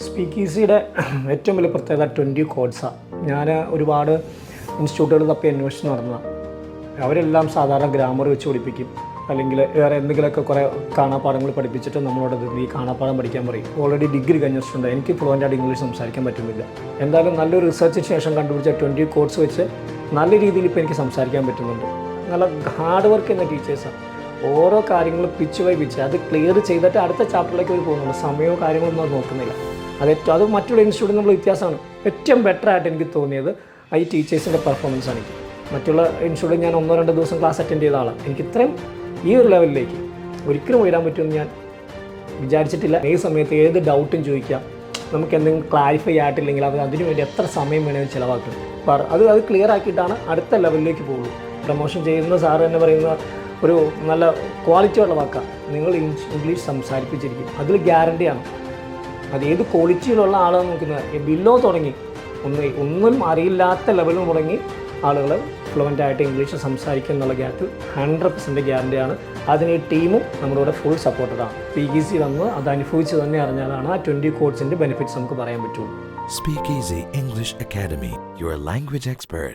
Speak ഈസിയുടെ ഏറ്റവും വലിയ പ്രത്യേകത 20 കോഡ്സാണ്. ഞാൻ ഒരുപാട് ഇൻസ്റ്റിറ്റ്യൂട്ടുകൾ തപ്പി അന്വേഷിച്ച് നടന്നതാണ്. അവരെല്ലാം സാധാരണ ഗ്രാമർ വെച്ച് പഠിപ്പിക്കും, അല്ലെങ്കിൽ വേറെ എന്തെങ്കിലുമൊക്കെ കുറേ കാണാപ്പാടങ്ങൾ പഠിപ്പിച്ചിട്ട് നമ്മളോട് ഈ കാണാപ്പാടം പഠിക്കാൻ പറയും. ഓൾറെഡി ഡിഗ്രി കഴിഞ്ഞിട്ടുണ്ട്, എനിക്ക് ഫ്ലുവൻ്റായിട്ട് ഇംഗ്ലീഷ് സംസാരിക്കാൻ പറ്റുന്നില്ല. എന്തായാലും നല്ലൊരു റിസർച്ചിന് ശേഷം കണ്ടുപിടിച്ച 20 കോഡ്സ് വെച്ച് നല്ല രീതിയിൽ ഇപ്പോൾ എനിക്ക് സംസാരിക്കാൻ പറ്റുന്നുണ്ട്. നല്ല ഹാർഡ് വർക്ക് ചെയ്യുന്ന ടീച്ചേഴ്സാണ്. ഓരോ കാര്യങ്ങളും പിച്ച് ബൈ പിച്ച് അത് ക്ലിയർ ചെയ്തിട്ട് അടുത്ത ചാപ്റ്ററിലേക്ക് അവർ പോകുന്നുണ്ട്. സമയമോ കാര്യങ്ങളൊന്നും അത് നോക്കുന്നില്ല. അത് മറ്റുള്ള ഇൻസ്റ്റിറ്റ്യൂട്ടിൽ നമ്മൾ വ്യത്യാസമാണ്. ഏറ്റവും ബെറ്റർ ആയിട്ട് എനിക്ക് തോന്നിയത് ഈ ടീച്ചേഴ്സിൻ്റെ പെർഫോമൻസാണ്. എനിക്ക് മറ്റുള്ള ഇൻസ്റ്റിറ്റ്യൂട്ടിൽ ഞാൻ 1-2 ദിവസം ക്ലാസ് അറ്റൻഡ് ചെയ്ത ആളാണ്. എനിക്ക് ഇത്രയും ഈ ഒരു ലെവലിലേക്ക് ഒരിക്കലും ഉയരാൻ പറ്റുമെന്ന് ഞാൻ വിചാരിച്ചിട്ടില്ല. ഏത് സമയത്ത് ഏത് ഡൗട്ടും ചോദിക്കാം, നമുക്ക് എന്തെങ്കിലും ക്ലാരിഫൈ ആയിട്ടില്ലെങ്കിൽ അതിനുവേണ്ടി എത്ര സമയം വേണമെങ്കിലും ചിലവാക്കും. അത് ക്ലിയർ ആക്കിയിട്ടാണ് അടുത്ത ലെവലിലേക്ക് പോകുള്ളൂ. പ്രൊമോഷൻ ചെയ്യുന്ന സാറ് തന്നെ പറയുന്ന ഒരു നല്ല ക്വാളിറ്റിയുള്ള വാക്കാണ്, നിങ്ങൾ ഇംഗ്ലീഷ് സംസാരിപ്പിച്ചിരിക്കും. അതിൽ ഗ്യാരണ്ടിയാണ്. അത് ഏത് ക്വാളിറ്റിയിലുള്ള ആളാണ് നോക്കുന്നത്. ബില്ലോ തുടങ്ങി ഒന്നും അറിയില്ലാത്ത ലെവലിൽ തുടങ്ങി ആളുകൾ ഫ്ലുവൻ്റായിട്ട് ഇംഗ്ലീഷ് സംസാരിക്കുക എന്നുള്ള കാര്യത്തിൽ 100% ഗ്യാരണ്ടിയാണ്. അതിന് ഈ ടീമും നമ്മുടെ കൂടെ ഫുൾ സപ്പോർട്ടഡാണ്. PGC വന്ന് അത് അനുഭവിച്ച് തന്നെ അറിഞ്ഞാലാണ് ആ 20 കോഡ്സിൻ്റെ ബെനിഫിറ്റ്സ് നമുക്ക് പറയാൻ പറ്റുള്ളൂ. Speak Easy English Academy, your language expert.